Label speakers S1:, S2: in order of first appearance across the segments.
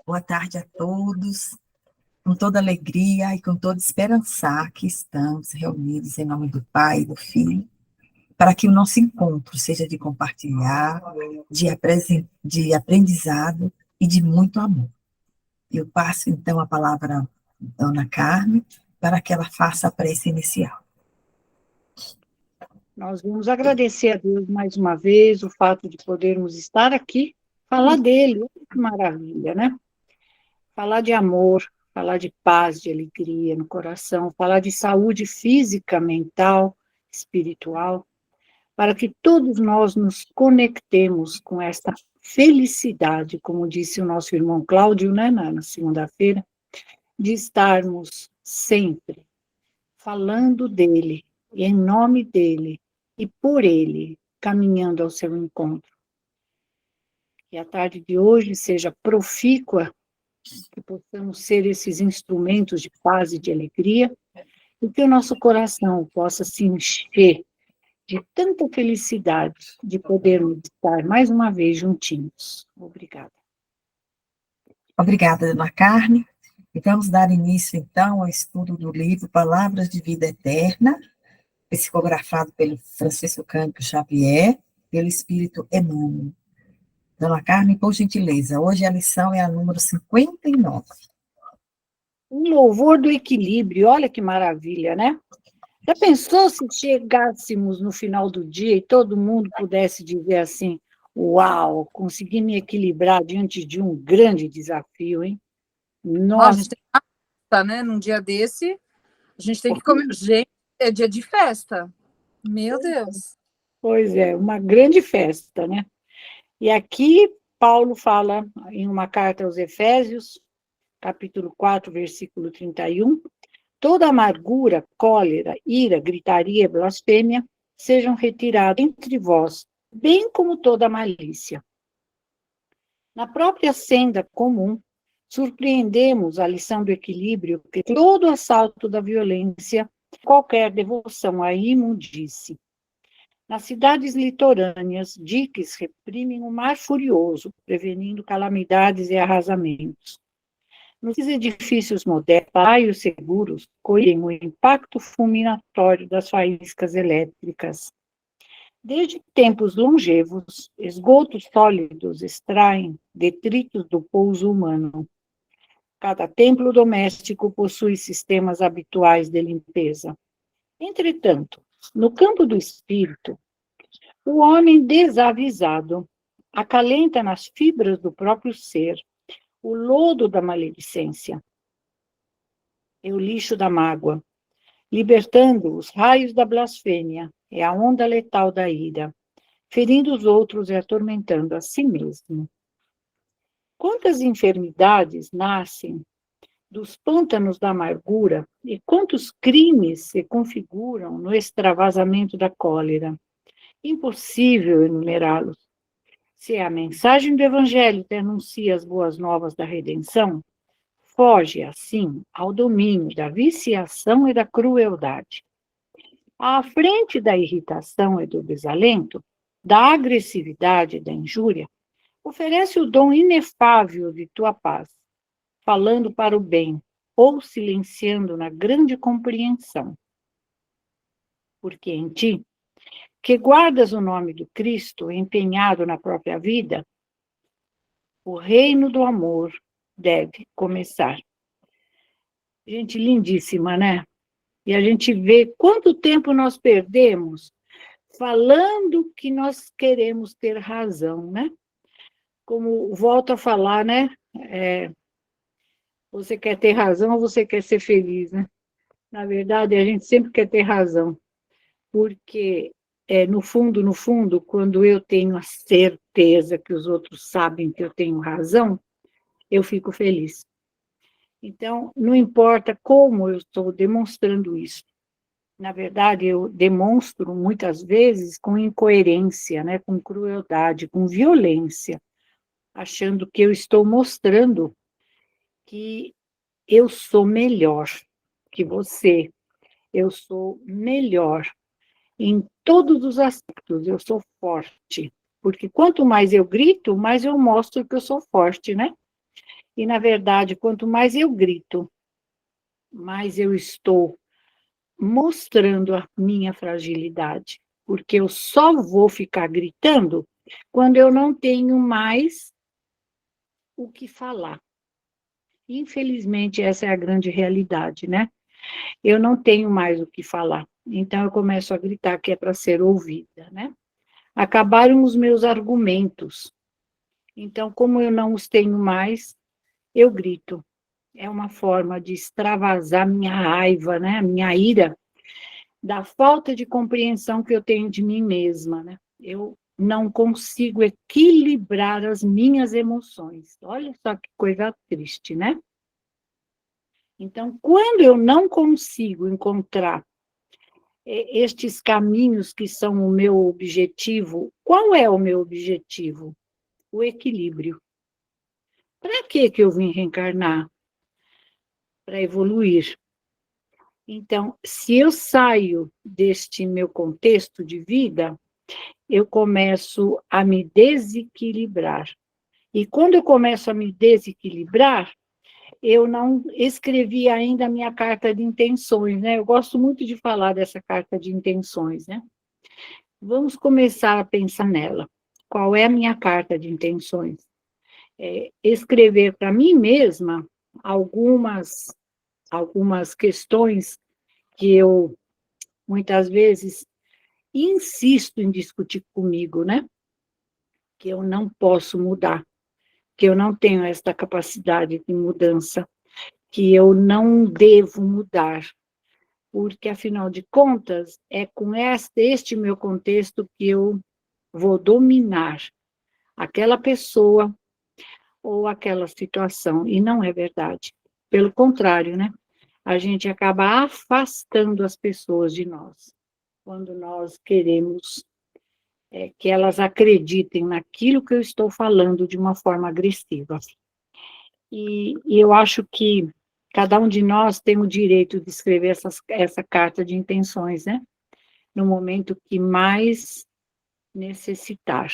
S1: Boa tarde a todos. Com toda alegria e com toda esperança que estamos reunidos em nome do Pai e do Filho, para que o nosso encontro seja de compartilhar, de aprendizado e de muito amor. Eu passo, então, a palavra à Dona Carmen, para que ela faça a prece inicial.
S2: Nós vamos agradecer a Deus mais uma vez o fato de podermos estar aqui, falar dele, olha que maravilha, né? Falar de amor, falar de paz, de alegria no coração, falar de saúde física, mental, espiritual, para que todos nós nos conectemos com esta felicidade, como disse o nosso irmão Cláudio, né, na segunda-feira, de estarmos sempre falando dele, e em nome dele, e por ele, caminhando ao seu encontro. Que a tarde de hoje seja profícua, que possamos ser esses instrumentos de paz e de alegria, e que o nosso coração possa se encher de tanta felicidade de podermos estar mais uma vez juntinhos. Obrigada.
S1: Obrigada, Dona Carmen. E vamos dar início, então, ao estudo do livro Palavras de Vida Eterna, psicografado pelo Francisco Cândido Xavier, pelo Espírito Emmanuel. Dona Carmen, por gentileza, hoje a lição é a número 59.
S2: Um louvor do equilíbrio, olha que maravilha, né? Já pensou se chegássemos no final do dia e todo mundo pudesse dizer assim, uau, consegui me equilibrar diante de um grande desafio, hein?
S3: A gente
S2: Nossa,
S3: tem uma festa, né? Num dia desse, a gente tem que comer. Gente, é dia de festa. Meu Deus.
S2: pois é, uma grande festa, né? E aqui Paulo fala em uma carta aos Efésios, capítulo 4, versículo 31, toda amargura, cólera, ira, gritaria e blasfêmia sejam retiradas entre vós, bem como toda malícia. Na própria senda comum, surpreendemos a lição do equilíbrio que todo assalto da violência, qualquer devoção à imundície. Nas cidades litorâneas, diques reprimem o mar furioso, prevenindo calamidades e arrasamentos. Nos edifícios modernos, praios seguros coibem o impacto fulminatório das faíscas elétricas. Desde tempos longevos, esgotos sólidos extraem detritos do pouso humano. Cada templo doméstico possui sistemas habituais de limpeza. Entretanto, no campo do espírito, o homem desavisado acalenta nas fibras do próprio ser o lodo da maledicência, é o lixo da mágoa, libertando os raios da blasfêmia, é a onda letal da ira, ferindo os outros e atormentando a si mesmo. Quantas enfermidades nascem dos pântanos da amargura e quantos crimes se configuram no extravasamento da cólera? Impossível enumerá-los. Se a mensagem do Evangelho denuncia as boas novas da redenção, foge, assim, ao domínio da viciação e da crueldade. À frente da irritação e do desalento, da agressividade e da injúria, oferece o dom inefável de tua paz, falando para o bem ou silenciando na grande compreensão. Porque em ti, que guardas o nome do Cristo empenhado na própria vida, o reino do amor deve começar. Gente lindíssima, né? E a gente vê quanto tempo nós perdemos falando que nós queremos ter razão, né? Como volto a falar, né? Você quer ter razão ou você quer ser feliz, né? Na verdade, a gente sempre quer ter razão, porque no fundo, quando eu tenho a certeza que os outros sabem que eu tenho razão, eu fico feliz. Então, não importa como eu estou demonstrando isso. Na verdade, eu demonstro muitas vezes com incoerência, né, com crueldade, com violência, achando que eu estou mostrando que eu sou melhor que você, eu sou melhor em todos os aspectos, eu sou forte, porque quanto mais eu grito, mais eu mostro que eu sou forte, né? E, na verdade, quanto mais eu grito, mais eu estou mostrando a minha fragilidade, porque eu só vou ficar gritando quando eu não tenho mais o que falar. Infelizmente, essa é a grande realidade, né? Eu não tenho mais o que falar, então eu começo a gritar que é para ser ouvida, né? Acabaram os meus argumentos, então, como eu não os tenho mais, eu grito. É uma forma de extravasar minha raiva, né? Minha ira, da falta de compreensão que eu tenho de mim mesma, né? Eu não consigo equilibrar as minhas emoções. Olha só que coisa triste, né? Então, quando eu não consigo encontrar estes caminhos que são o meu objetivo, qual é o meu objetivo? O equilíbrio. Para que eu vim reencarnar? Para evoluir. Então, se eu saio deste meu contexto de vida, eu começo a me desequilibrar. E quando eu começo a me desequilibrar, eu não escrevi ainda a minha carta de intenções, né? Eu gosto muito de falar dessa carta de intenções, né? Vamos começar a pensar nela. Qual é a minha carta de intenções? Escrever para mim mesma algumas questões que eu, muitas vezes, insisto em discutir comigo, né? Que eu não posso mudar, que eu não tenho esta capacidade de mudança, que eu não devo mudar, porque, afinal de contas, é com este meu contexto que eu vou dominar aquela pessoa ou aquela situação, e não é verdade. Pelo contrário, né? A gente acaba afastando as pessoas de nós, quando nós queremos que elas acreditem naquilo que eu estou falando de uma forma agressiva. E eu acho que cada um de nós tem o direito de escrever essa carta de intenções, né? No momento que mais necessitar.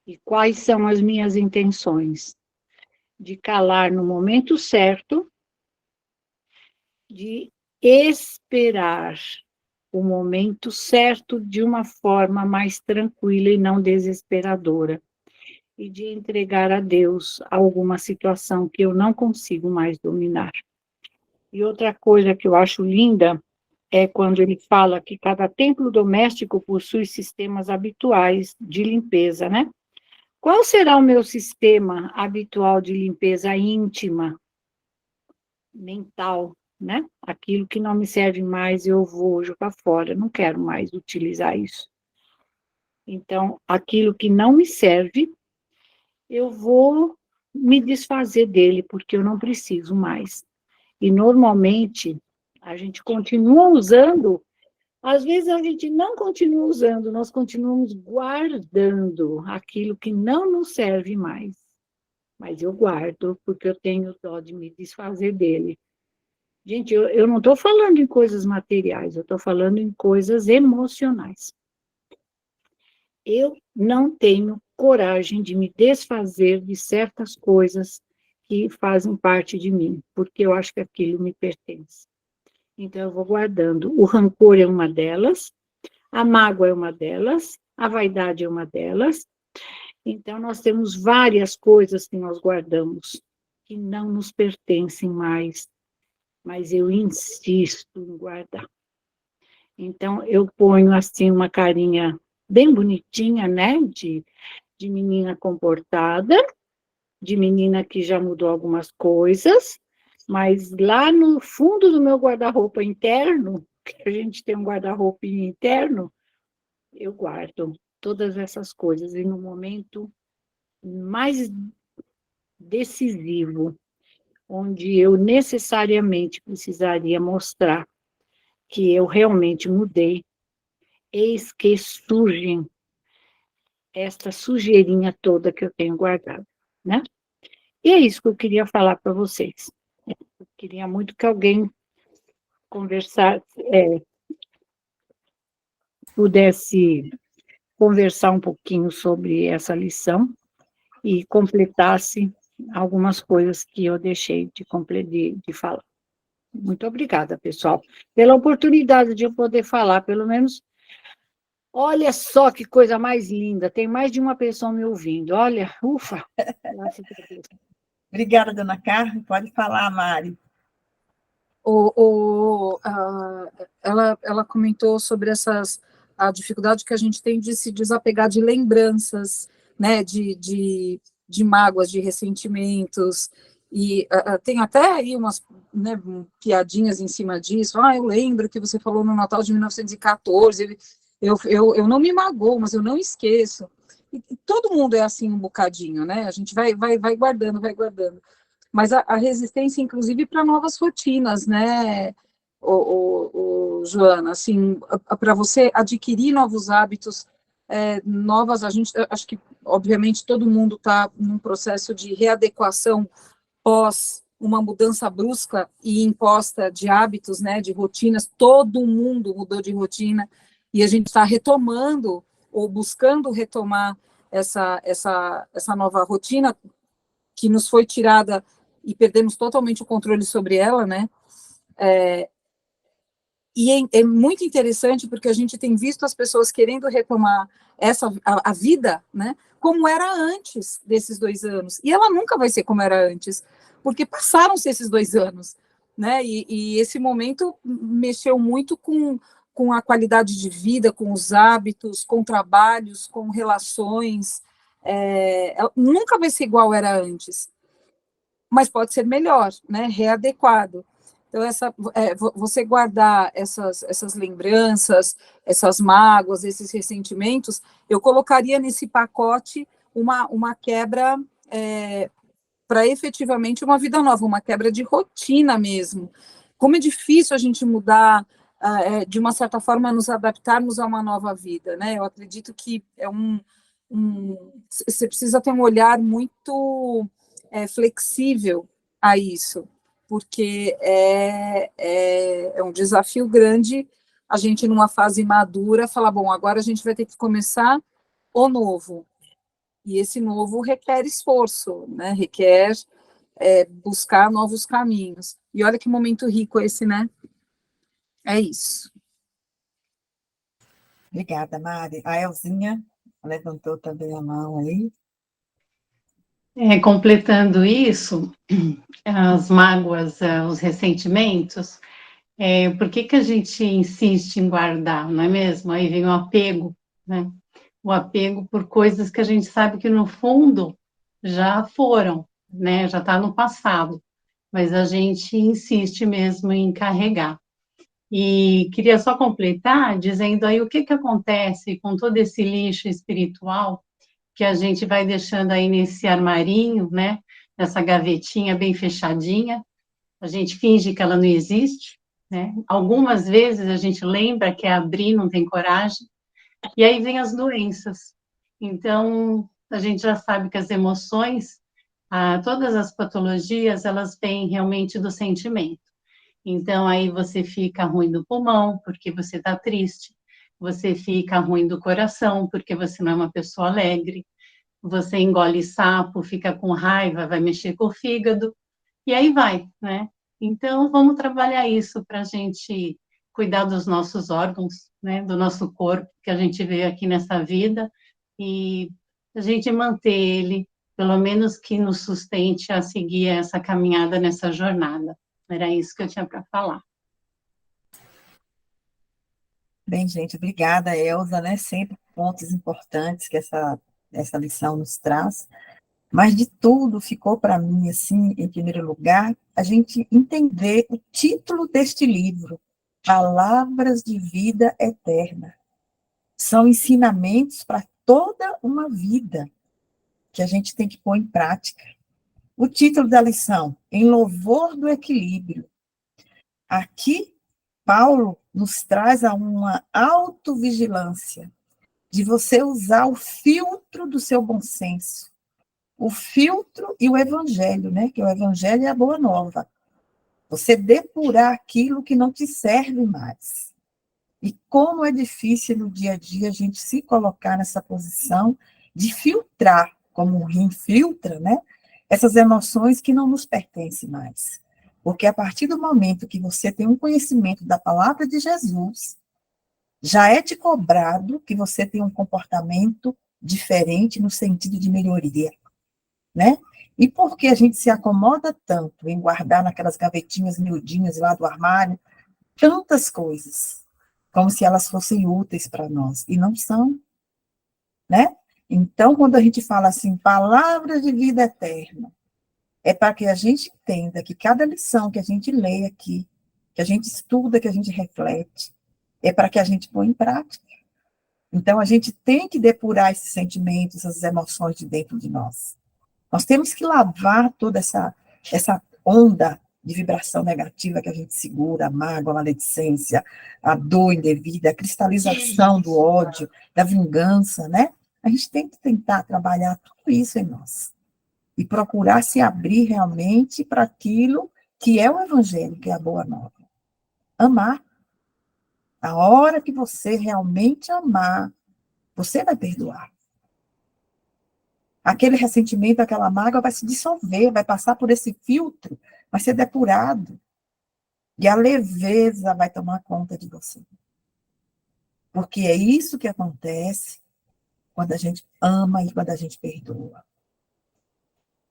S2: E quais são as minhas intenções? De calar no momento certo, de esperar o momento certo de uma forma mais tranquila e não desesperadora, e de entregar a Deus alguma situação que eu não consigo mais dominar. E outra coisa que eu acho linda é quando ele fala que cada templo doméstico possui sistemas habituais de limpeza, né? Qual será o meu sistema habitual de limpeza íntima, mental, né? Aquilo que não me serve mais, eu vou jogar fora, não quero mais utilizar isso. Então, aquilo que não me serve, eu vou me desfazer dele, porque eu não preciso mais. E, normalmente, a gente continua usando, às vezes a gente não continua usando, nós continuamos guardando aquilo que não nos serve mais. Mas eu guardo, porque eu tenho dó de me desfazer dele. Gente, eu não estou falando em coisas materiais, eu estou falando em coisas emocionais. Eu não tenho coragem de me desfazer de certas coisas que fazem parte de mim, porque eu acho que aquilo me pertence. Então, eu vou guardando. O rancor é uma delas, a mágoa é uma delas, a vaidade é uma delas. Então, nós temos várias coisas que nós guardamos, que não nos pertencem mais, mas eu insisto em guardar. Então, eu ponho, assim, uma carinha bem bonitinha, né, de menina comportada, de menina que já mudou algumas coisas, mas lá no fundo do meu guarda-roupa interno, que a gente tem um guarda-roupa interno, eu guardo todas essas coisas, e no momento mais decisivo, onde eu necessariamente precisaria mostrar que eu realmente mudei, eis que surgem esta sujeirinha toda que eu tenho guardado, né? E é isso que eu queria falar para vocês. Eu queria muito que alguém pudesse conversar um pouquinho sobre essa lição e completasse algumas coisas que eu deixei de falar. Muito obrigada, pessoal, pela oportunidade de eu poder falar, pelo menos. Olha só que coisa mais linda, tem mais de uma pessoa me ouvindo. Olha, ufa! Graças a Deus.
S1: Obrigada, dona Carmen. Pode falar, Mari.
S3: Ela comentou sobre a dificuldade que a gente tem de se desapegar de lembranças, né, de mágoas, de ressentimentos, e tem até aí umas, né, piadinhas em cima disso. Eu lembro que você falou no Natal de 1914, eu não me magoo, mas eu não esqueço. E todo mundo é assim um bocadinho, né? A gente vai guardando, vai guardando. Mas a resistência, inclusive, para novas rotinas, né, Joana, assim, para você adquirir novos hábitos, a gente, acho que, obviamente, todo mundo está num processo de readequação pós uma mudança brusca e imposta de hábitos, né, de rotinas, todo mundo mudou de rotina, e a gente está retomando, ou buscando retomar essa nova rotina que nos foi tirada e perdemos totalmente o controle sobre ela, né? É muito interessante porque a gente tem visto as pessoas querendo retomar a vida, né? Como era antes desses 2 anos. E ela nunca vai ser como era antes, porque passaram-se esses 2 anos, né? E esse momento mexeu muito com a qualidade de vida, com os hábitos, com trabalhos, com relações. Nunca vai ser igual era antes, mas pode ser melhor, né? Readequado. Então, você guardar essas lembranças, essas mágoas, esses ressentimentos, eu colocaria nesse pacote uma quebra para efetivamente uma vida nova, uma quebra de rotina mesmo. Como é difícil a gente mudar, de uma certa forma, nos adaptarmos a uma nova vida, né? Eu acredito que você precisa ter um olhar muito flexível a isso, porque é um desafio grande a gente, numa fase madura, falar, bom, agora a gente vai ter que começar o novo, e esse novo requer esforço, né? Requer buscar novos caminhos. E olha que momento rico esse, né? É isso.
S1: Obrigada, Mari. A Elzinha levantou também a mão aí.
S4: Completando isso, as mágoas, os ressentimentos, por que a gente insiste em guardar, não é mesmo? Aí vem o apego, né? O apego por coisas que a gente sabe que, no fundo, já foram, né? Já está no passado, mas a gente insiste mesmo em carregar. E queria só completar dizendo aí o que acontece com todo esse lixo espiritual que a gente vai deixando aí nesse armarinho, né? Nessa gavetinha bem fechadinha. A gente finge que ela não existe, né? Algumas vezes a gente lembra que é abrir, não tem coragem, e aí vem as doenças. Então, a gente já sabe que as emoções, todas as patologias, elas vêm realmente do sentimento. Então, aí você fica ruim do pulmão, porque você está triste, você fica ruim do coração, porque você não é uma pessoa alegre, você engole sapo, fica com raiva, vai mexer com o fígado, e aí vai, né? Então, vamos trabalhar isso para a gente cuidar dos nossos órgãos, né? Do nosso corpo, que a gente veio aqui nessa vida, e a gente manter ele, pelo menos que nos sustente a seguir essa caminhada nessa jornada. Era isso que eu tinha para falar.
S1: Bem, gente, obrigada, Elza, né? Sempre pontos importantes que essa lição nos traz. Mas de tudo ficou para mim, assim, em primeiro lugar, a gente entender o título deste livro, Palavras de Vida Eterna. São ensinamentos para toda uma vida que a gente tem que pôr em prática. O título da lição, Em Louvor do Equilíbrio. Aqui, Paulo nos traz a uma autovigilância, de você usar o filtro do seu bom senso, o filtro e o evangelho, né? Que o evangelho é a boa nova. Você depurar aquilo que não te serve mais. E como é difícil no dia a dia a gente se colocar nessa posição de filtrar, como o rim filtra, né? essas emoções que não nos pertencem mais. Porque a partir do momento que você tem um conhecimento da palavra de Jesus, já é te cobrado que você tem um comportamento diferente no sentido de melhoria, né? E por que a gente se acomoda tanto em guardar naquelas gavetinhas miudinhas lá do armário tantas coisas, como se elas fossem úteis para nós, e não são, né? Então, quando a gente fala assim, palavra de vida eterna, é para que a gente entenda que cada lição que a gente lê aqui, que a gente estuda, que a gente reflete, é para que a gente põe em prática. Então, a gente tem que depurar esses sentimentos, essas emoções de dentro de nós. Nós temos que lavar toda essa onda de vibração negativa que a gente segura, a mágoa, a maledicência, a dor indevida, a cristalização do ódio, da vingança, né? A gente tem que tentar trabalhar tudo isso em nós. E procurar se abrir realmente para aquilo que é o Evangelho, que é a Boa Nova. Amar. A hora que você realmente amar, você vai perdoar. Aquele ressentimento, aquela mágoa vai se dissolver, vai passar por esse filtro, vai ser depurado. E a leveza vai tomar conta de você. Porque é isso que acontece quando a gente ama e quando a gente perdoa.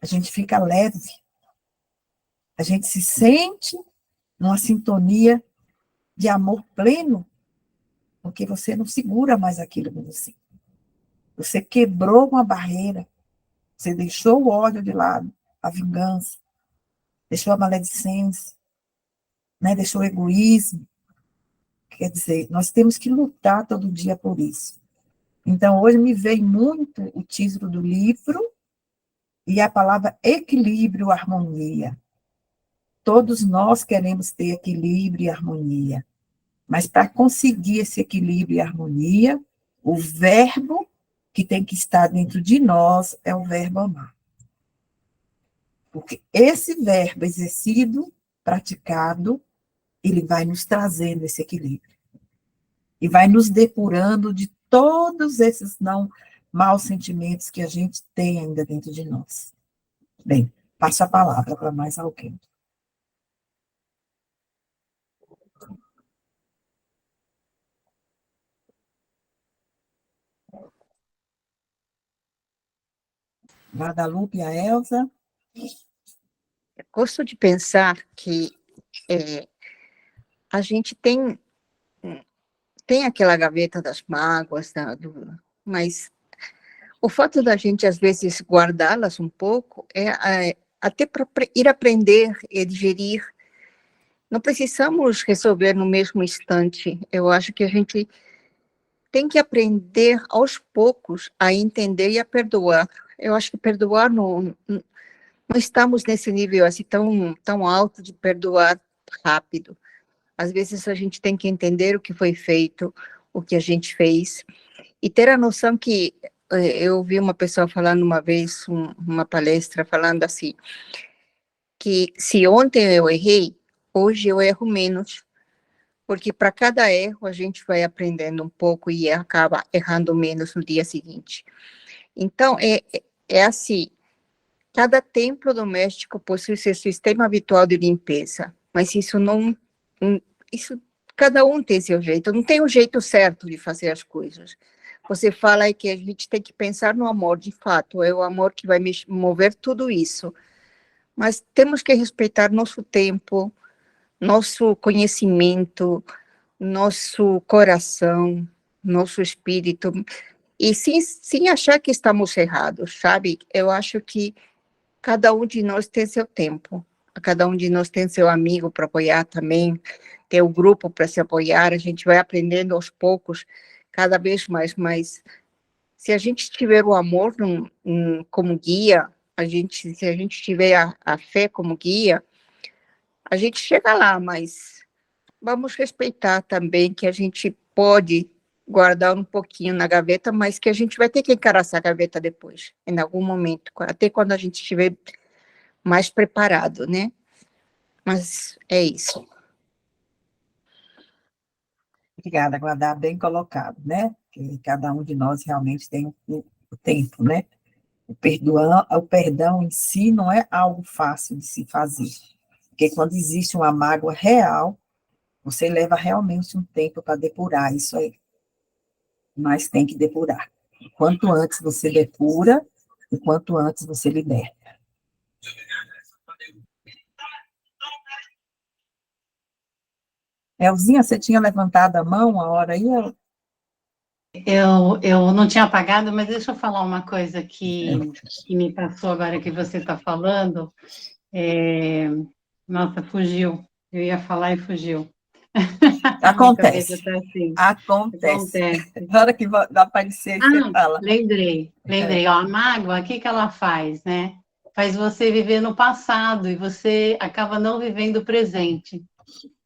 S1: A gente fica leve. A gente se sente numa sintonia de amor pleno, porque você não segura mais aquilo com você. Você quebrou uma barreira, você deixou o ódio de lado, a vingança, deixou a maledicência, né? Deixou o egoísmo. Quer dizer, nós temos que lutar todo dia por isso. Então, hoje me veio muito o título do livro e a palavra equilíbrio, harmonia. Todos nós queremos ter equilíbrio e harmonia. Mas para conseguir esse equilíbrio e harmonia, o verbo que tem que estar dentro de nós é o verbo amar. Porque esse verbo exercido, praticado, ele vai nos trazendo esse equilíbrio. E vai nos depurando de todos esses não maus sentimentos que a gente tem ainda dentro de nós. Bem, passo a palavra para mais alguém. Guadalupe, a Elza.
S5: Gosto de pensar que a gente tem aquela gaveta das mágoas, mas o fato da gente, às vezes, guardá-las um pouco é até para ir aprender e digerir. Não precisamos resolver no mesmo instante. Eu acho que a gente tem que aprender aos poucos a entender e a perdoar. Eu acho que perdoar não estamos nesse nível assim tão alto de perdoar rápido. Às vezes a gente tem que entender o que foi feito, o que a gente fez, e ter a noção que eu ouvi uma pessoa falando uma vez, uma palestra, falando assim, que se ontem eu errei, hoje eu erro menos, porque para cada erro a gente vai aprendendo um pouco e acaba errando menos no dia seguinte. Então, é assim, cada templo doméstico possui seu sistema habitual de limpeza, mas isso cada um tem seu jeito, não tem um jeito certo de fazer as coisas. Você fala aí que a gente tem que pensar no amor, de fato, é o amor que vai mover tudo isso. Mas temos que respeitar nosso tempo, nosso conhecimento, nosso coração, nosso espírito, e sem achar que estamos errados, sabe? Eu acho que cada um de nós tem seu tempo, cada um de nós tem seu amigo para apoiar também, tem o grupo para se apoiar, a gente vai aprendendo aos poucos, cada vez mais, mas se a gente tiver o amor como guia, se a gente tiver a fé como guia, a gente chega lá, mas vamos respeitar também que a gente pode guardar um pouquinho na gaveta, mas que a gente vai ter que encarar essa gaveta depois, em algum momento, até quando a gente estiver mais preparado, né? Mas é isso.
S1: Obrigada, Guadá, bem colocado, né? Que cada um de nós realmente tem o tempo, né? O perdão em si não é algo fácil de se fazer, porque quando existe uma mágoa real, você leva realmente um tempo para depurar isso aí, mas tem que depurar. O quanto antes você depura, o quanto antes você liberta. Elzinha, você tinha levantado a mão a hora aí?
S4: Eu não tinha apagado, mas deixa eu falar uma coisa que me passou agora que você está falando. Nossa, fugiu. Eu ia falar e fugiu. Minha cabeça
S1: Acontece.
S4: tá assim.
S1: Acontece.
S4: Acontece.
S1: Na hora que vai aparecer, você fala.
S4: Lembrei. Ó, a mágoa, o que que ela faz, né? Faz você viver no passado e você acaba não vivendo o presente.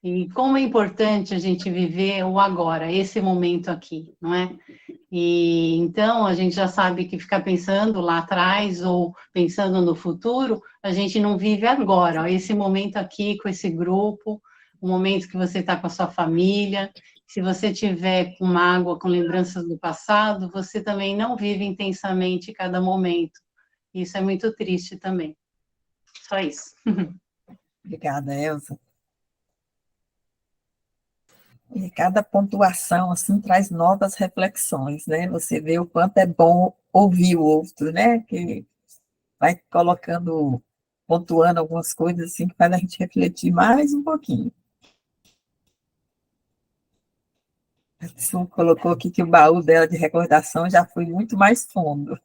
S4: E como é importante a gente viver o agora, esse momento aqui, não é? E então a gente já sabe que ficar pensando lá atrás ou pensando no futuro, a gente não vive agora, ó, esse momento aqui com esse grupo, o momento que você está com a sua família. Se você tiver com mágoa, com lembranças do passado, você também não vive intensamente cada momento. Isso é muito triste também. Só isso.
S1: Obrigada, Elza. E cada pontuação, assim, traz novas reflexões, né? Você vê o quanto é bom ouvir o outro, né? Que vai colocando, pontuando algumas coisas, assim, que faz a gente refletir mais um pouquinho. A Su colocou aqui que o baú dela de recordação já foi muito mais fundo.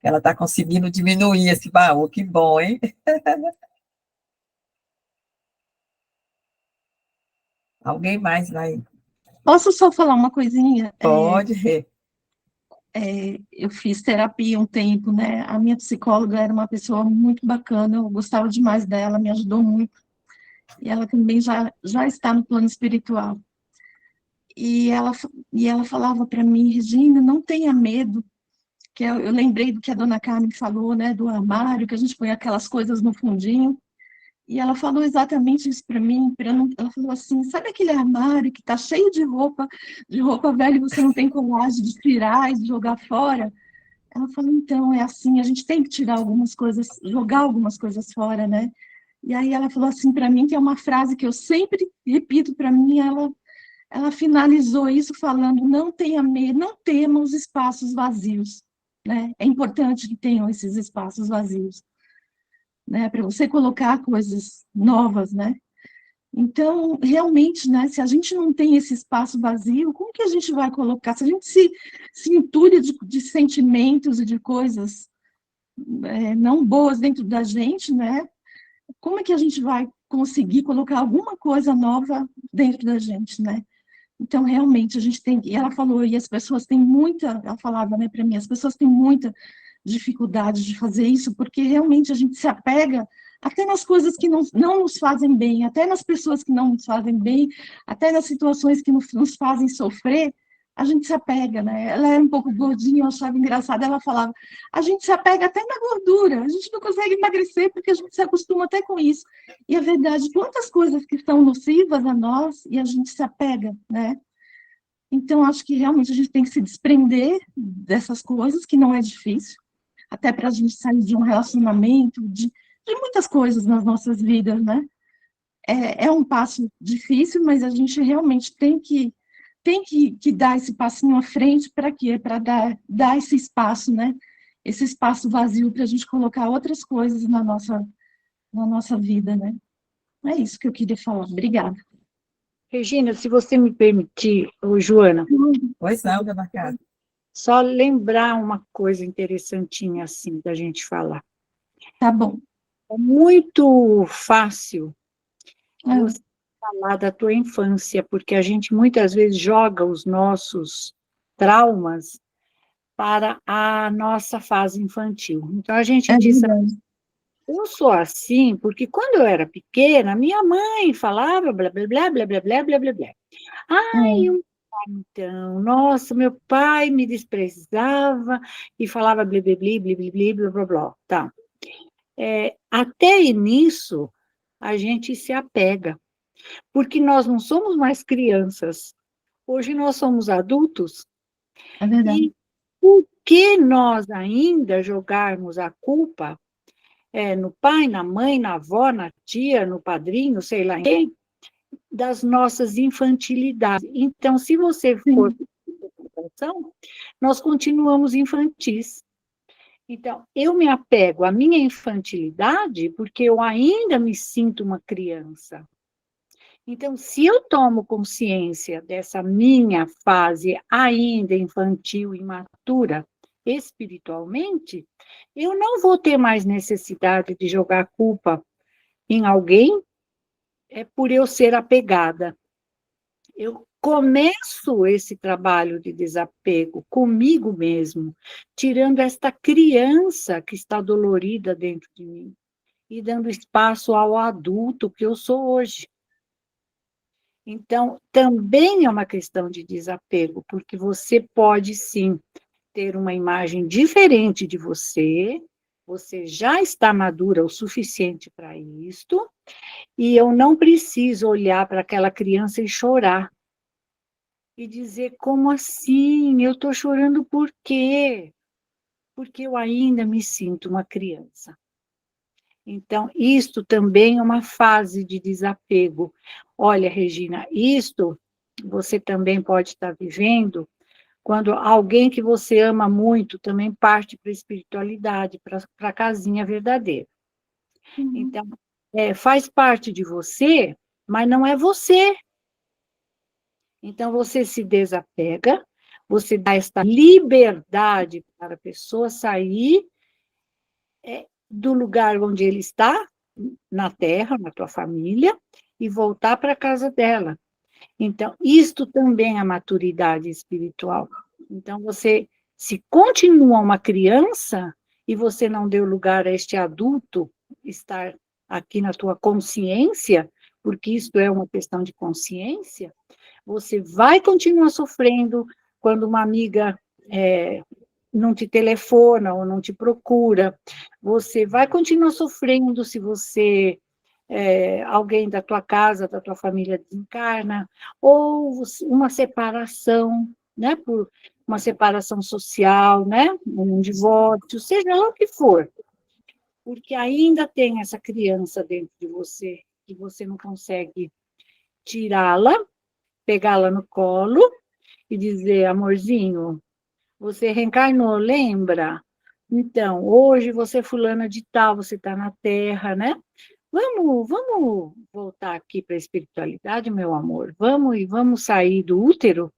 S1: Ela está conseguindo diminuir esse baú, que bom, hein? Alguém mais vai?
S6: Posso só falar uma coisinha?
S1: Pode, Rê.
S6: Eu fiz terapia um tempo, né? A minha psicóloga era uma pessoa muito bacana, eu gostava demais dela, me ajudou muito. E ela também já está no plano espiritual. E ela falava para mim, Regina, não tenha medo, que eu lembrei do que a dona Carmen falou, né? Do armário, que a gente põe aquelas coisas no fundinho. E ela falou exatamente isso para mim, ela falou assim, sabe aquele armário que está cheio de roupa velha e você não tem coragem de tirar e de jogar fora? Ela falou, então, é assim, a gente tem que tirar algumas coisas, jogar algumas coisas fora, né? E aí ela falou assim para mim, que é uma frase que eu sempre repito para mim, ela finalizou isso falando, não tenha medo, não tema os espaços vazios, né? É importante que tenham esses espaços vazios, né? Para você colocar coisas novas, né? Então, realmente, né, se a gente não tem esse espaço vazio, como que a gente vai colocar? Se a gente se entulha de sentimentos e de coisas não boas dentro da gente, né, como é que a gente vai conseguir colocar alguma coisa nova dentro da gente, né? Então, realmente, a gente tem... E ela falou, e as pessoas têm muita... Ela falava, né, para mim, as pessoas têm muita dificuldade de fazer isso, porque realmente a gente se apega até nas coisas que não nos fazem bem, até nas pessoas que não nos fazem bem, até nas situações que nos fazem sofrer, a gente se apega, né? Ela era um pouco gordinha, eu achava engraçado, ela falava, a gente se apega até na gordura, a gente não consegue emagrecer porque a gente se acostuma até com isso. E a verdade, quantas coisas que são nocivas a nós e a gente se apega, né? Então, acho que realmente a gente tem que se desprender dessas coisas, que não é difícil, até para a gente sair de um relacionamento, de muitas coisas nas nossas vidas, né? É um passo difícil, mas a gente realmente tem que dar esse passinho à frente. Para quê? Para dar esse espaço, né? Esse espaço vazio para a gente colocar outras coisas na nossa vida, né? É isso que eu queria falar. Obrigada.
S2: Regina, se você me permitir, Joana,
S1: Pois não, dona Carla.
S2: só lembrar uma coisa interessantinha assim da gente falar.
S6: Tá bom.
S2: É muito fácil você falar da tua infância, porque a gente muitas vezes joga os nossos traumas para a nossa fase infantil. Então a gente diz, eu sou assim, porque quando eu era pequena, minha mãe falava blá, blá, blá, blá, blá, blá, blá, blá, blá. Então, nossa, meu pai me desprezava e falava blá, blá, blá, blá, blá, blá, blá, blá, tá. Até nisso, a gente se apega, porque nós não somos mais crianças. Hoje nós somos adultos.
S6: É verdade.
S2: E o que nós ainda jogarmos a culpa no pai, na mãe, na avó, na tia, no padrinho, sei lá em quem, das nossas infantilidades. Então, se você for atenção, nós continuamos infantis. Então, eu me apego à minha infantilidade porque eu ainda me sinto uma criança. Então, se eu tomo consciência dessa minha fase ainda infantil, imatura, espiritualmente, eu não vou ter mais necessidade de jogar culpa em alguém por eu ser apegada. Eu começo esse trabalho de desapego comigo mesmo, tirando esta criança que está dolorida dentro de mim e dando espaço ao adulto que eu sou hoje. Então, também é uma questão de desapego, porque você pode, sim, ter uma imagem diferente de você já está madura o suficiente para isto, e eu não preciso olhar para aquela criança e chorar, e dizer, como assim? Eu estou chorando por quê? Porque eu ainda me sinto uma criança. Então, isto também é uma fase de desapego. Olha, Regina, isto você também pode estar vivendo quando alguém que você ama muito também parte para a espiritualidade, para a casinha verdadeira. Então, faz parte de você, mas não é você. Então, você se desapega, você dá esta liberdade para a pessoa sair do lugar onde ele está, na terra, na tua família, e voltar para a casa dela. Então, isto também é a maturidade espiritual. Então, você, se continua uma criança, e você não deu lugar a este adulto estar aqui na tua consciência, porque isto é uma questão de consciência, você vai continuar sofrendo quando uma amiga não te telefona ou não te procura, você vai continuar sofrendo se você, alguém da tua casa, da tua família desencarna, ou uma separação, né, por uma separação social, né, um divórcio, seja lá o que for, porque ainda tem essa criança dentro de você, que você não consegue tirá-la, pegá-la no colo e dizer, amorzinho, você reencarnou, lembra? Então, hoje você é fulana de tal, você está na Terra, né? Vamos voltar aqui para a espiritualidade, meu amor. Vamos sair do útero?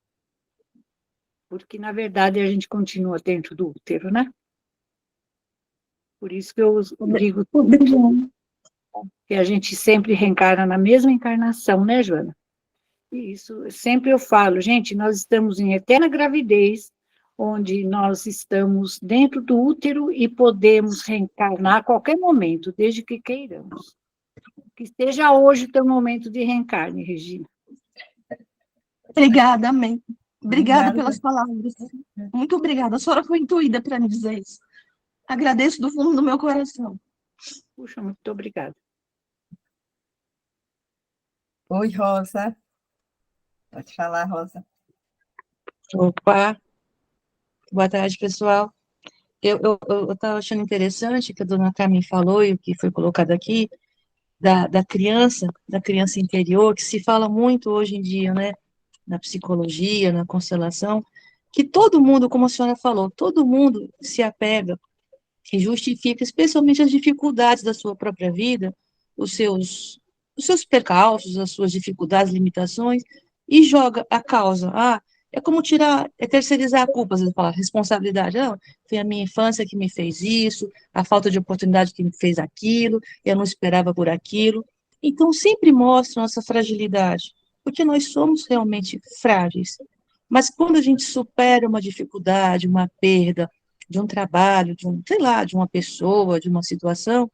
S2: Porque, na verdade, a gente continua dentro do útero, né? Por isso que eu digo que a gente sempre reencarna na mesma encarnação, né, Joana? E isso, sempre eu falo, gente, nós estamos em eterna gravidez, onde nós estamos dentro do útero e podemos reencarnar a qualquer momento, desde que queiramos. Que esteja hoje o teu momento de reencarne, Regina.
S6: Obrigada, amém. Obrigada pelas palavras. Muito obrigada. A senhora foi intuída para me dizer isso. Agradeço do fundo do meu coração.
S2: Puxa, muito obrigada.
S1: Oi, Rosa. Pode falar, Rosa.
S7: Opa, boa tarde, pessoal. Eu estava achando interessante o que a dona Carmen falou e o que foi colocado aqui, da criança interior, que se fala muito hoje em dia, né, na psicologia, na constelação, que todo mundo, como a senhora falou, todo mundo se apega e justifica, especialmente as dificuldades da sua própria vida, os seus percalços, as suas dificuldades, limitações, e joga a causa. É como terceirizar a culpa, você fala, responsabilidade. Foi a minha infância que me fez isso, a falta de oportunidade que me fez aquilo, eu não esperava por aquilo. Então, sempre mostra nossa fragilidade, porque nós somos realmente frágeis. Mas quando a gente supera uma dificuldade, uma perda, de um trabalho, de uma pessoa, de uma situação,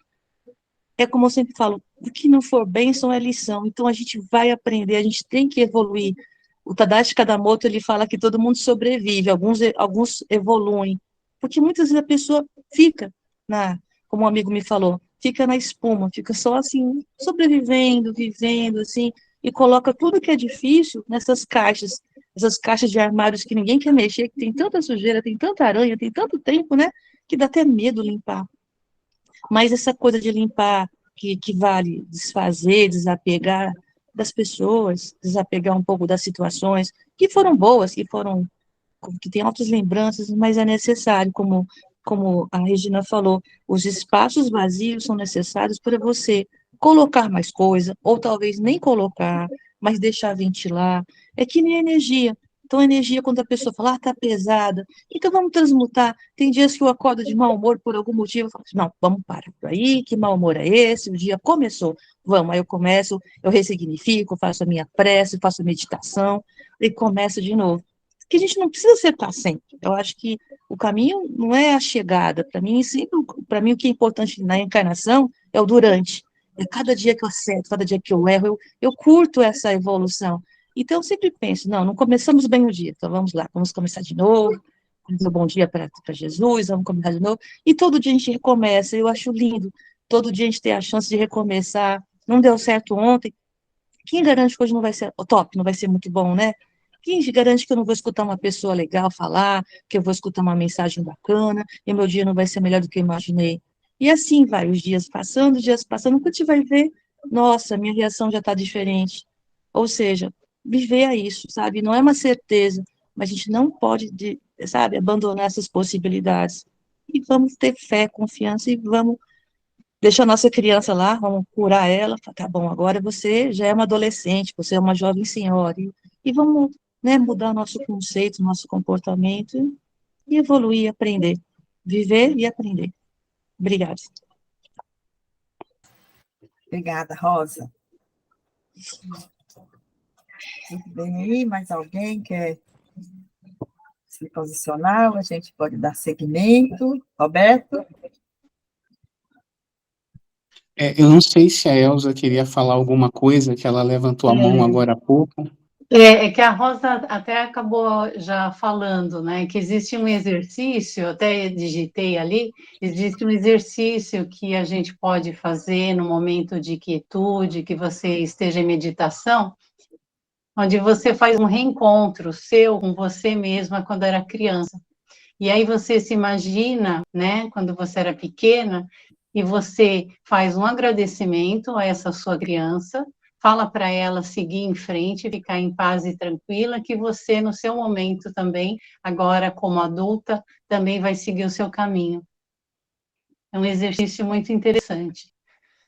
S7: é como eu sempre falo, o que não for bênção é lição. Então, a gente vai aprender, a gente tem que evoluir. O Tadashi Kadamoto, ele fala que todo mundo sobrevive, alguns evoluem, porque muitas vezes a pessoa fica, como um amigo me falou, fica na espuma, fica só assim, sobrevivendo, vivendo, assim, e coloca tudo que é difícil nessas caixas essas caixas de armários que ninguém quer mexer, que tem tanta sujeira, tem tanta aranha, tem tanto tempo, né? Que dá até medo limpar. Mas essa coisa de limpar, que vale desfazer, desapegar das pessoas, desapegar um pouco das situações que foram boas, que tem altas lembranças, mas é necessário, como a Regina falou, os espaços vazios são necessários para você colocar mais coisa, ou talvez nem colocar, mas deixar ventilar. É que nem energia. Então, a energia, quando a pessoa fala, tá pesada, então vamos transmutar. Tem dias que eu acordo de mau humor por algum motivo, eu falo assim, não, vamos parar por aí, que mau humor é esse? O dia começou, vamos, aí eu começo, eu ressignifico, faço a minha prece, faço a meditação, e começo de novo. Que a gente não precisa acertar sempre. Eu acho que o caminho não é a chegada. Para mim, o que é importante na encarnação é o durante. É cada dia que eu acerto, cada dia que eu erro, eu curto essa evolução. Então, eu sempre penso, não começamos bem o dia, então vamos lá, vamos começar de novo, vamos dar um bom dia para Jesus, vamos começar de novo, e todo dia a gente recomeça, eu acho lindo, todo dia a gente tem a chance de recomeçar, não deu certo ontem, quem garante que hoje não vai ser top, não vai ser muito bom, né? Quem garante que eu não vou escutar uma pessoa legal falar, que eu vou escutar uma mensagem bacana, e meu dia não vai ser melhor do que eu imaginei? E assim vai, os dias passando, quando a gente vai ver, nossa, minha reação já está diferente. Ou seja, viver é isso, sabe? Não é uma certeza, mas a gente não pode, sabe, abandonar essas possibilidades. E vamos ter fé, confiança, e vamos deixar a nossa criança lá, vamos curar ela, fala, tá bom, agora você já é uma adolescente, você é uma jovem senhora, e vamos, né, mudar nosso conceito, nosso comportamento, e evoluir, aprender, viver e aprender. Obrigada.
S1: Obrigada, Rosa. Tudo bem aí? Mais alguém quer se posicionar? Ou a gente pode dar seguimento? Roberto?
S8: Eu não sei se a Elza queria falar alguma coisa, que ela levantou a mão agora há pouco.
S4: É que a Rosa até acabou já falando, né, que existe um exercício, até digitei ali, existe um exercício que a gente pode fazer no momento de quietude, que você esteja em meditação, onde você faz um reencontro seu com você mesma quando era criança. E aí você se imagina, né, quando você era pequena, e você faz um agradecimento a essa sua criança, fala para ela seguir em frente, ficar em paz e tranquila, que você, no seu momento também, agora como adulta, também vai seguir o seu caminho. É um exercício muito interessante.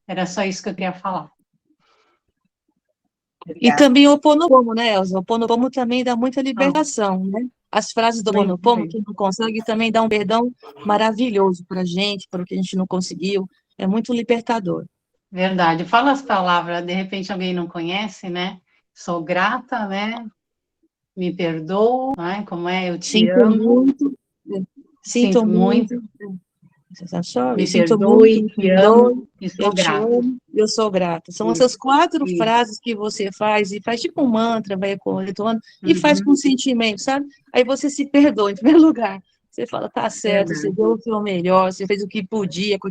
S4: Era só isso que eu queria falar.
S7: E também o Ho'oponopono, né, Elza? O Ho'oponopono também dá muita libertação, né? As frases do Ho'oponopono, quem não consegue, também dá um perdão maravilhoso para a gente, para o que a gente não conseguiu. É muito libertador.
S4: Verdade. Fala as palavras, de repente alguém não conhece, né? Sou grata, né? Me perdoo, né? Como é? Eu te
S7: Sinto
S4: amo.
S7: muito. Sinto muito.
S4: Me
S7: Sinto
S4: perdoe,
S7: muito,
S4: te amo e
S7: eu
S4: sou
S7: te
S4: grata.
S7: amo, eu sou grata. São
S4: Isso,
S7: essas 4
S4: isso.
S7: frases que você faz, e faz tipo um mantra, vai retomando, e faz com sentimento, sabe? Aí você se perdoa, em primeiro lugar. Você fala, tá certo, você deu o seu melhor, você fez o que podia com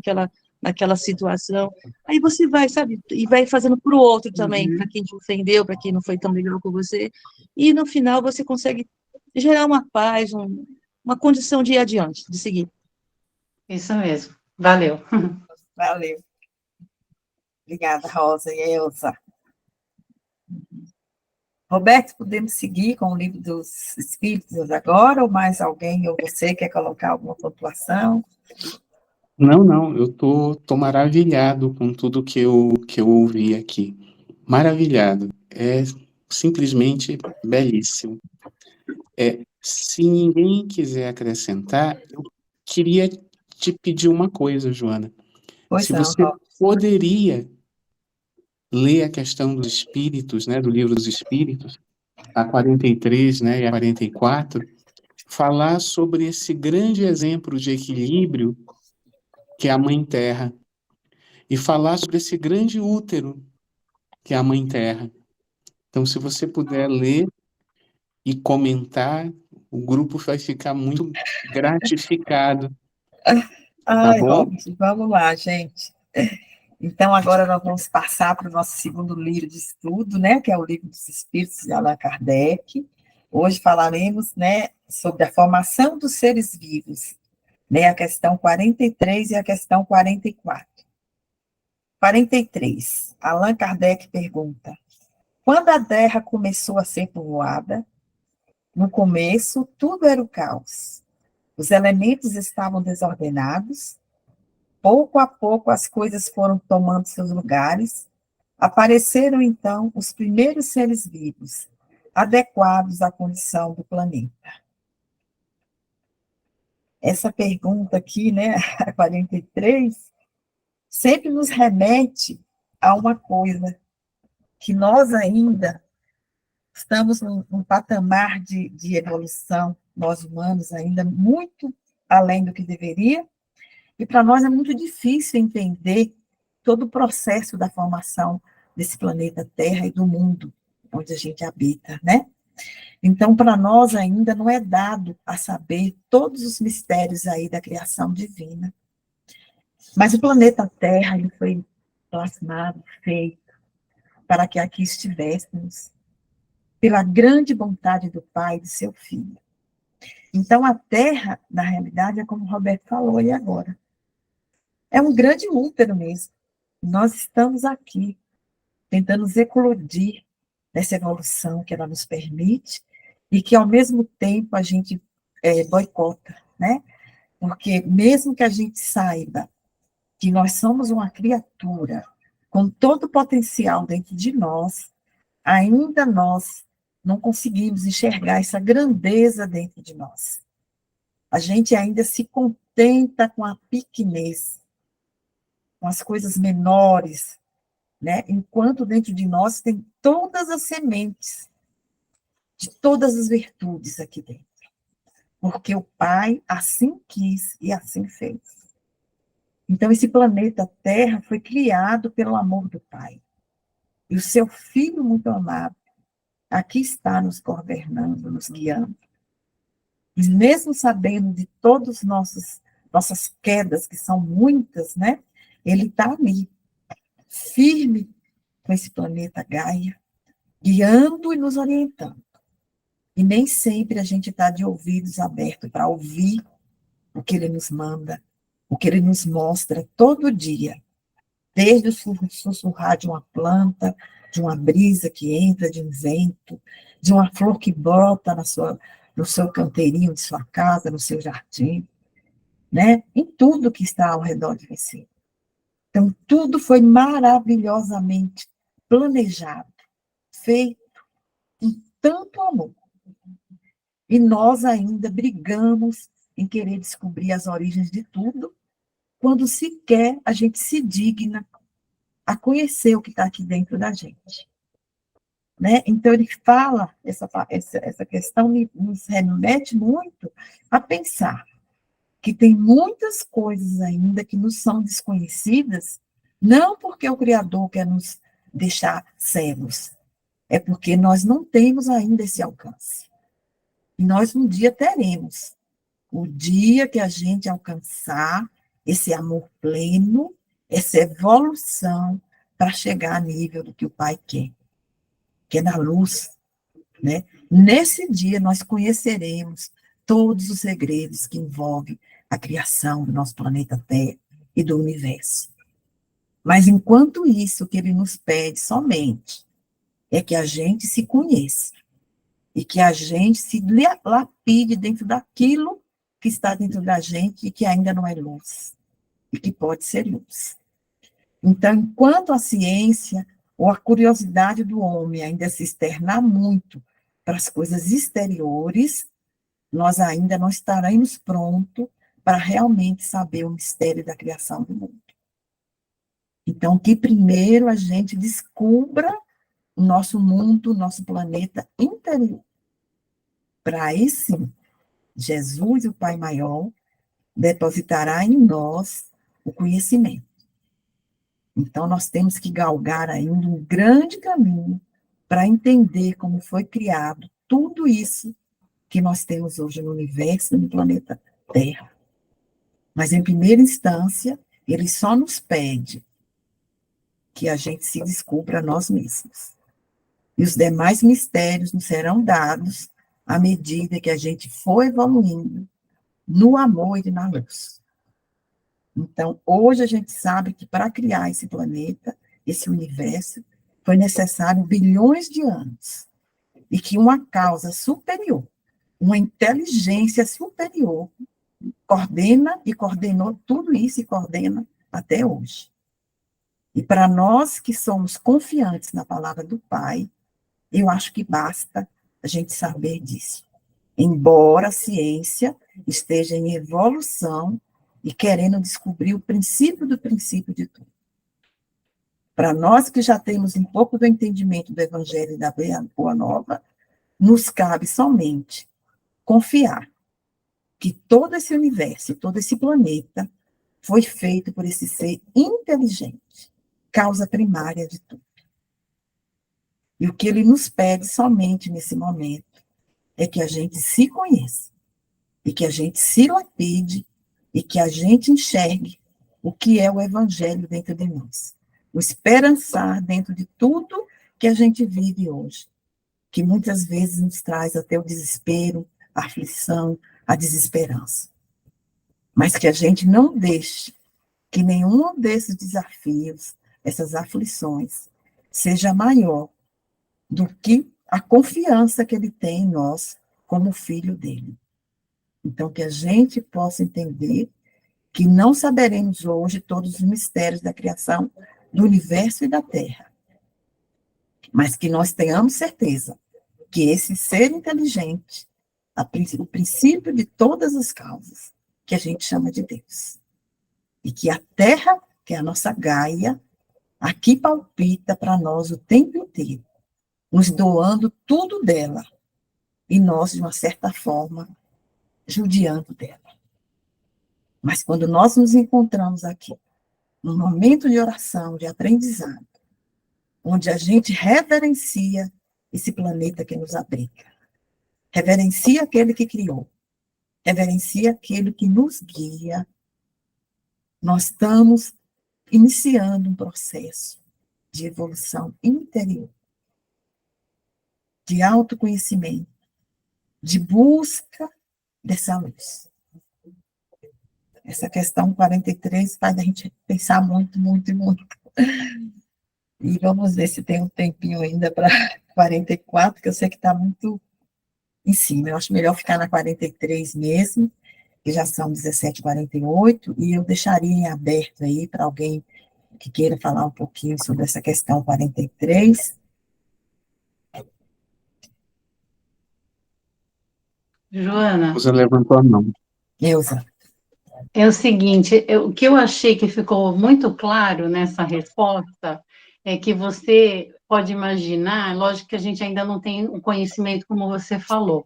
S7: naquela situação. Aí você vai, sabe? E vai fazendo para o outro também, para quem te ofendeu, para quem não foi tão legal com você. E no final você consegue gerar uma paz, uma condição de ir adiante, de seguir.
S4: Isso mesmo. Valeu.
S1: Valeu. Obrigada, Rosa e Elza. Roberto, podemos seguir com o livro dos Espíritos agora, ou mais alguém, ou você quer colocar alguma pontuação?
S8: Não, eu tô maravilhado com tudo que eu ouvi aqui. Maravilhado. É simplesmente belíssimo. Se ninguém quiser acrescentar, eu queria te pedir uma coisa, Joana.
S1: Pois
S8: Se
S1: não,
S8: você poderia ler a questão dos espíritos, né, do livro dos espíritos, a 43, né, e a 44, falar sobre esse grande exemplo de equilíbrio que é a Mãe Terra, e falar sobre esse grande útero que é a Mãe Terra. Então, se você puder ler e comentar, o grupo vai ficar muito gratificado. Tá
S1: Ai,
S8: bom?
S1: Robert, vamos lá, gente. Então, agora nós vamos passar para o nosso segundo livro de estudo, né, que é o Livro dos Espíritos de Allan Kardec. Hoje falaremos, né, sobre a formação dos seres vivos, né, a questão 43 e a questão 44. 43. Allan Kardec pergunta: quando a Terra começou a ser povoada, no começo tudo era o caos. Os elementos estavam desordenados. Pouco a pouco as coisas foram tomando seus lugares. Apareceram então os primeiros seres vivos, adequados à condição do planeta. Essa pergunta aqui, né, a 43, sempre nos remete a uma coisa, que nós ainda estamos num patamar de evolução, nós humanos ainda muito além do que deveria, e para nós é muito difícil entender todo o processo da formação desse planeta Terra e do mundo onde a gente habita, né? Então, para nós ainda não é dado a saber todos os mistérios aí da criação divina. Mas o planeta Terra, ele foi plasmado, feito, para que aqui estivéssemos, pela grande vontade do Pai e do seu Filho. Então, a Terra, na realidade, é como o Roberto falou aí agora, é um grande útero mesmo. Nós estamos aqui, tentando nos eclodir nessa evolução que ela nos permite, e que, ao mesmo tempo, a gente boicota, né? Porque mesmo que a gente saiba que nós somos uma criatura com todo o potencial dentro de nós, ainda nós não conseguimos enxergar essa grandeza dentro de nós. A gente ainda se contenta com a pequenez, com as coisas menores, né? Enquanto dentro de nós tem todas as sementes de todas as virtudes aqui dentro. Porque o Pai assim quis e assim fez. Então, esse planeta Terra foi criado pelo amor do Pai. E o seu Filho muito amado aqui está nos governando, nos guiando. E mesmo sabendo de todas nossas quedas, que são muitas, né? Ele está ali, firme com esse planeta Gaia, guiando e nos orientando. E nem sempre a gente está de ouvidos abertos para ouvir o que ele nos manda, o que ele nos mostra todo dia, desde o sussurrar de uma planta, de uma brisa que entra, de um vento, de uma flor que brota no seu canteirinho de sua casa, no seu jardim, né? Em tudo que está ao redor de você. Então, tudo foi maravilhosamente planejado, feito com tanto amor. E nós ainda brigamos em querer descobrir as origens de tudo, quando sequer a gente se digna a conhecer o que está aqui dentro da gente. Né? Então, ele fala, essa questão nos remete muito a pensar que tem muitas coisas ainda que nos são desconhecidas, não porque o Criador quer nos deixar cegos, é porque nós não temos ainda esse alcance. E nós um dia teremos. O dia que a gente alcançar esse amor pleno, essa evolução para chegar a nível do que o Pai quer, que é na luz, né? Nesse dia nós conheceremos todos os segredos que envolvem a criação do nosso planeta Terra e do universo. Mas enquanto isso, o que ele nos pede somente é que a gente se conheça e que a gente se lapide dentro daquilo que está dentro da gente e que ainda não é luz, e que pode ser luz. Então, enquanto a ciência ou a curiosidade do homem ainda se externar muito para as coisas exteriores, nós ainda não estaremos prontos para realmente saber o mistério da criação do mundo. Então, que primeiro a gente descubra o nosso mundo, o nosso planeta interior. Para aí sim, Jesus, o Pai Maior, depositará em nós o conhecimento. Então, nós temos que galgar ainda um grande caminho para entender como foi criado tudo isso que nós temos hoje no universo e no planeta Terra. Mas, em primeira instância, ele só nos pede que a gente se descubra nós mesmos. E os demais mistérios nos serão dados à medida que a gente for evoluindo no amor e na luz. Então, hoje a gente sabe que para criar esse planeta, esse universo, foi necessário bilhões de anos. E que uma causa superior, uma inteligência superior, coordena e coordenou tudo isso e coordena até hoje. E para nós que somos confiantes na palavra do Pai, eu acho que basta a gente saber disso. Embora a ciência esteja em evolução e querendo descobrir o princípio do princípio de tudo. Para nós que já temos um pouco do entendimento do Evangelho e da Boa Nova, nos cabe somente confiar que todo esse universo, todo esse planeta foi feito por esse ser inteligente, causa primária de tudo. E o que ele nos pede somente nesse momento é que a gente se conheça, e que a gente se lapide, e que a gente enxergue o que é o Evangelho dentro de nós. O esperançar dentro de tudo que a gente vive hoje, que muitas vezes nos traz até o desespero, a aflição, a desesperança. Mas que a gente não deixe que nenhum desses desafios, essas aflições, seja maior do que a confiança que ele tem em nós como filho dele. Então, que a gente possa entender que não saberemos hoje todos os mistérios da criação do universo e da Terra, mas que nós tenhamos certeza que esse ser inteligente, o princípio de todas as causas, que a gente chama de Deus, e que a Terra, que é a nossa Gaia, aqui palpita para nós o tempo inteiro, nos doando tudo dela, e nós, de uma certa forma, judiando dela. Mas quando nós nos encontramos aqui, num momento de oração, de aprendizado, onde a gente reverencia esse planeta que nos abriga, reverencia aquele que criou, reverencia aquele que nos guia, nós estamos iniciando um processo de evolução interior, de autoconhecimento, de busca dessa luz. Essa questão 43 faz a gente pensar muito, muito e muito. E vamos ver se tem um tempinho ainda para 44, que eu sei que está muito em cima. Eu acho melhor ficar na 43 mesmo, que já são 17h48, e eu deixaria em aberto aí para alguém que queira falar um pouquinho sobre essa questão 43.
S4: Joana,
S8: Você levantou a mão.
S1: Elza.
S4: é o seguinte, o que eu achei que ficou muito claro nessa resposta é que você pode imaginar, lógico que a gente ainda não tem o conhecimento como você falou,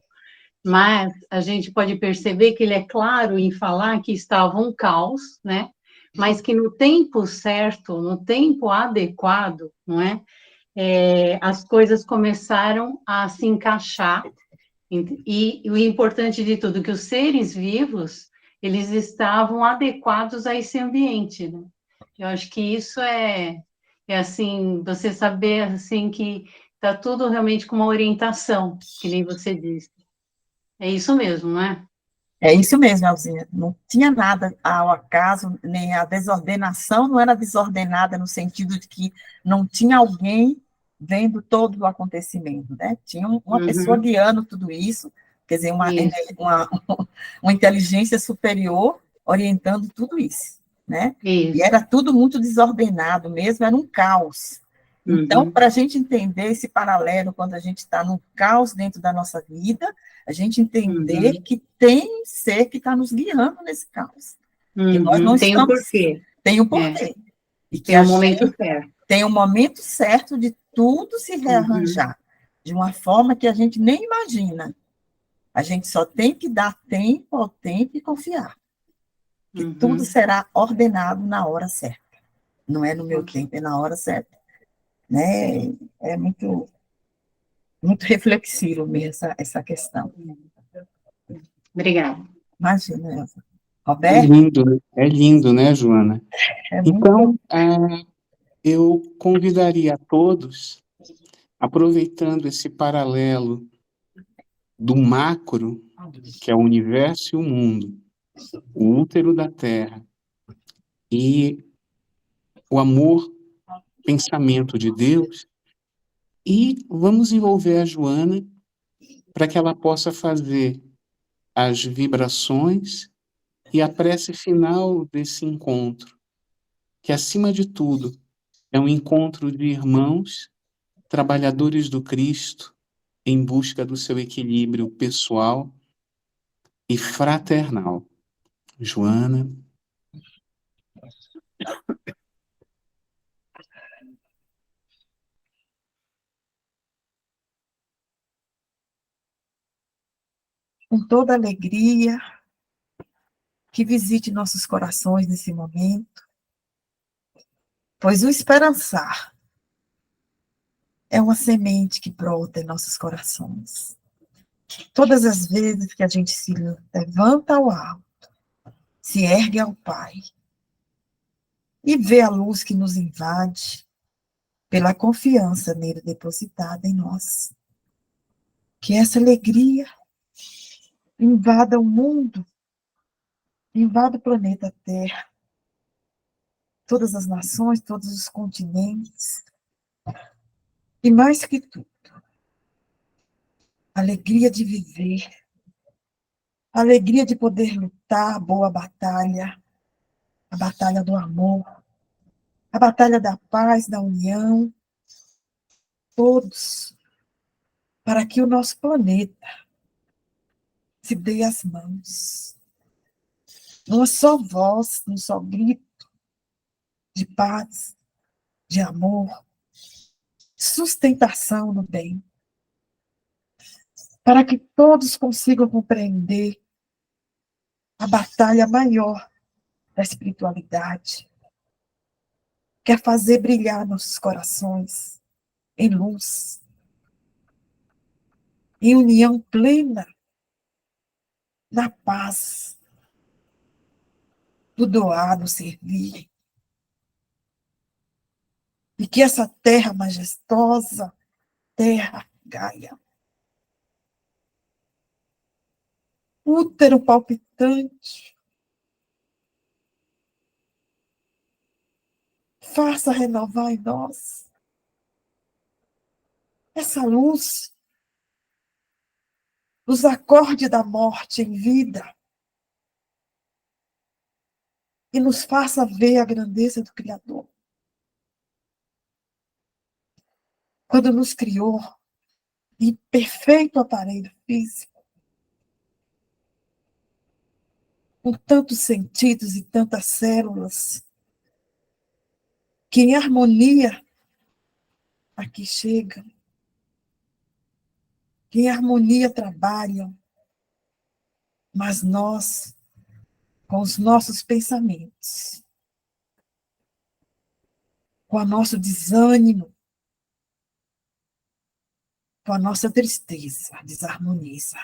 S4: mas a gente pode perceber que ele é claro em falar que estava um caos, né? Mas que no tempo certo, no tempo adequado, não é? As coisas começaram a se encaixar, e o importante de tudo, que os seres vivos, eles estavam adequados a esse ambiente, né? Eu acho que isso é assim, você saber, assim, que está tudo realmente com uma orientação, que nem você disse. É isso mesmo, não é?
S1: É isso mesmo, Elzinha. Não tinha nada ao acaso, nem a desordenação não era desordenada no sentido de que não tinha alguém vendo todo o acontecimento, né? Tinha uma pessoa guiando tudo isso, quer dizer, uma inteligência superior orientando tudo isso, né?
S4: Isso.
S1: E era tudo muito desordenado mesmo, era um caos. Então, para a gente entender esse paralelo, quando a gente está num caos dentro da nossa vida, a gente entender que tem ser que está nos guiando nesse caos. Que nós não
S4: tem
S1: estamos...
S4: um porquê.
S1: Tem um porquê. E que
S4: tem um momento certo.
S1: Tem um momento certo de tudo se rearranjar, de uma forma que a gente nem imagina. A gente só tem que dar tempo ao tempo e confiar. Que tudo será ordenado na hora certa. Não é no meu tempo, é na hora certa. Né? É muito, muito reflexivo mesmo essa questão.
S4: Obrigada.
S1: Imagina, Elza. Roberto?
S8: É lindo, né, Joana? Então, eu convidaria a todos, aproveitando esse paralelo do macro, que é o universo e o mundo, o útero da Terra, e o amor, pensamento de Deus, e vamos envolver a Joana para que ela possa fazer as vibrações e a prece final desse encontro, que acima de tudo é um encontro de irmãos, trabalhadores do Cristo, em busca do seu equilíbrio pessoal e fraternal. Joana.
S1: Com toda alegria, que visite nossos corações nesse momento, pois o esperançar é uma semente que brota em nossos corações. Todas as vezes que a gente se levanta ao alto, se ergue ao Pai e vê a luz que nos invade pela confiança nele depositada em nós. Que essa alegria invada o mundo, invada o planeta Terra, todas as nações, todos os continentes, e mais que tudo, a alegria de viver, a alegria de poder lutar a boa batalha, a batalha do amor, a batalha da paz, da união, todos, para que o nosso planeta se dê as mãos. Uma só voz, um só grito de paz, de amor, sustentação no bem, para que todos consigam compreender a batalha maior da espiritualidade, que é fazer brilhar nossos corações em luz, em união plena, na paz, do doar, do servir. E que essa terra majestosa, terra Gaia, útero palpitante, faça renovar em nós essa luz, nos acorde da morte em vida, e nos faça ver a grandeza do Criador. Quando nos criou em perfeito aparelho físico, com tantos sentidos e tantas células, que em harmonia aqui chegam, que em harmonia trabalham, mas nós, com os nossos pensamentos, com o nosso desânimo, com a nossa tristeza, desarmoniza.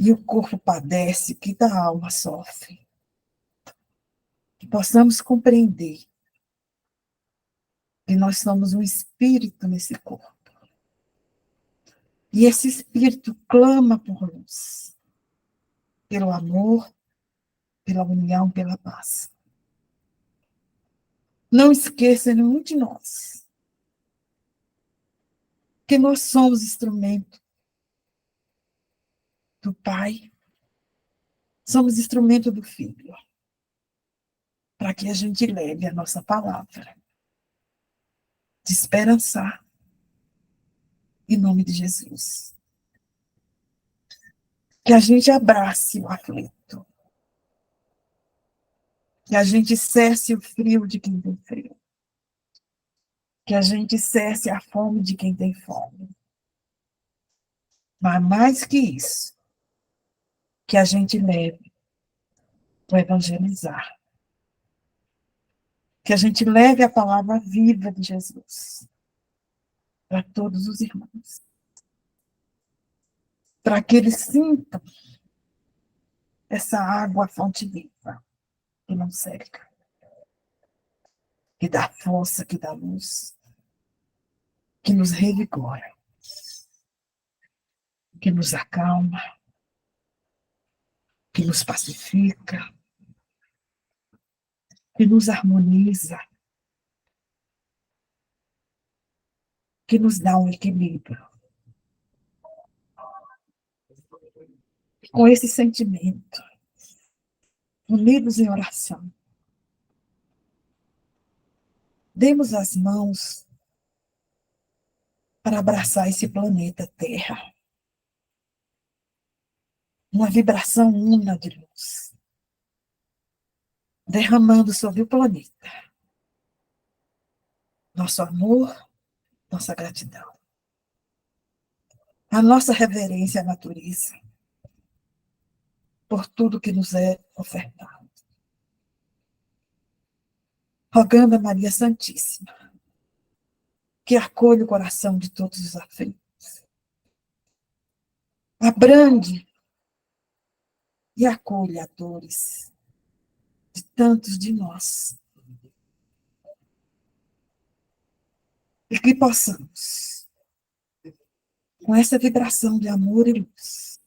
S1: E o corpo padece, que da alma sofre. Que possamos compreender que nós somos um espírito nesse corpo. E esse espírito clama por luz, pelo amor, pela união, pela paz. Não esqueça nenhum de nós que nós somos instrumento do Pai, somos instrumento do Filho, para que a gente leve a nossa palavra de esperançar, em nome de Jesus. Que a gente abrace o aflito, que a gente cesse o frio de quem tem frio, que a gente cesse a fome de quem tem fome. Mas mais que isso, que a gente leve o evangelizar, que a gente leve a palavra viva de Jesus para todos os irmãos, para que eles sintam essa água fonte viva, que não seca, que dá força, que dá luz, que nos revigora. que nos acalma, que nos pacifica, que nos harmoniza, que nos dá um equilíbrio. Com esse sentimento, unidos em oração, demos as mãos para abraçar esse planeta Terra. Uma vibração una de luz, derramando sobre o planeta nosso amor, nossa gratidão, a nossa reverência à natureza, por tudo que nos é ofertado. Rogando a Maria Santíssima, que acolhe o coração de todos os aflitos, abrande e acolhe as dores de tantos de nós, e que possamos, com essa vibração de amor e luz,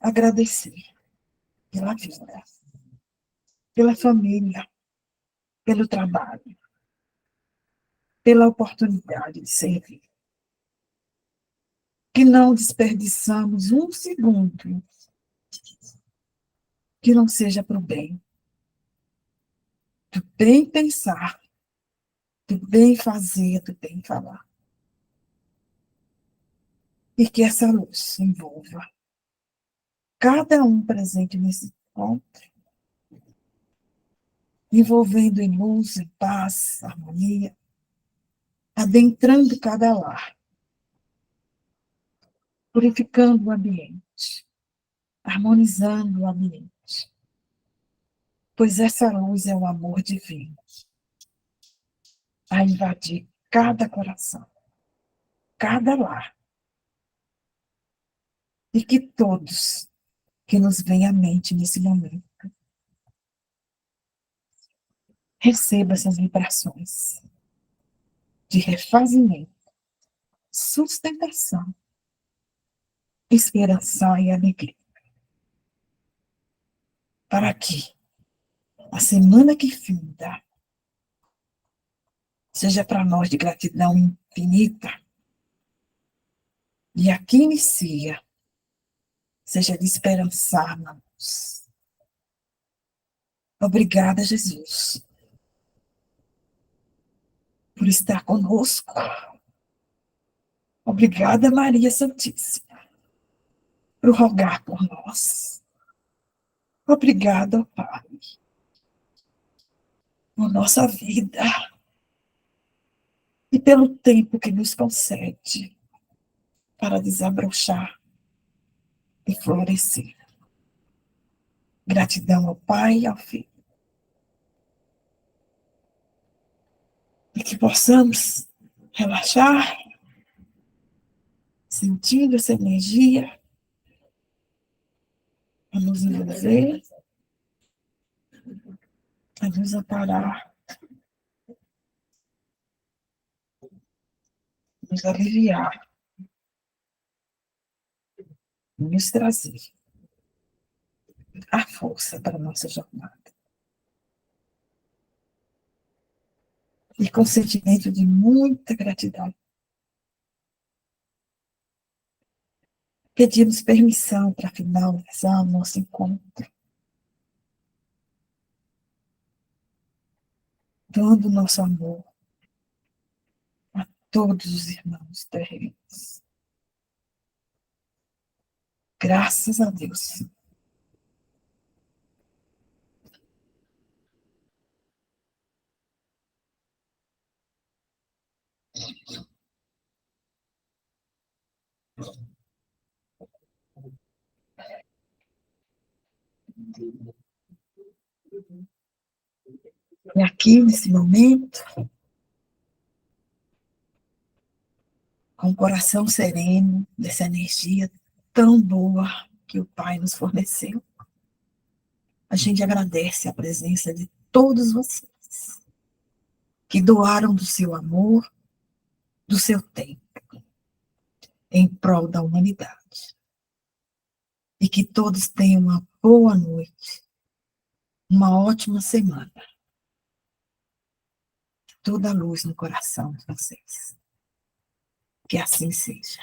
S1: agradecer pela vida, pela família, pelo trabalho, pela oportunidade de servir. Que não desperdiçamos um segundo que não seja para o bem, do bem pensar, do bem fazer, do bem falar. E que essa luz envolva cada um presente nesse encontro, envolvendo em luz, em paz, harmonia, adentrando cada lar, purificando o ambiente, harmonizando o ambiente, pois essa luz é o amor divino a invadir cada coração, cada lar, e que todos que nos vêm à mente nesse momento recebam essas vibrações de refazimento, sustentação, esperança e alegria, para que a semana que finda seja para nós de gratidão infinita, e aqui inicia, seja de esperançar-nos. Obrigada, Jesus, por estar conosco. Obrigada, Maria Santíssima, por rogar por nós. Obrigada, ó Pai, por nossa vida e pelo tempo que nos concede para desabrochar e florescer. Gratidão ao Pai e ao Filho. E que possamos relaxar, sentindo essa energia a nos envolver, a nos amparar, nos aliviar, nos trazer a força para a nossa jornada. E com sentimento de muita gratidão, pedimos permissão para finalizar o nosso encontro, dando nosso amor a todos os irmãos terrenos. Graças a Deus. E aqui, nesse momento, com o coração sereno, dessa energia tão boa que o Pai nos forneceu, a gente agradece a presença de todos vocês que doaram do seu amor, do seu tempo. em prol da humanidade. E que todos tenham uma boa noite, uma ótima semana. Toda a luz no coração de vocês. Que assim seja.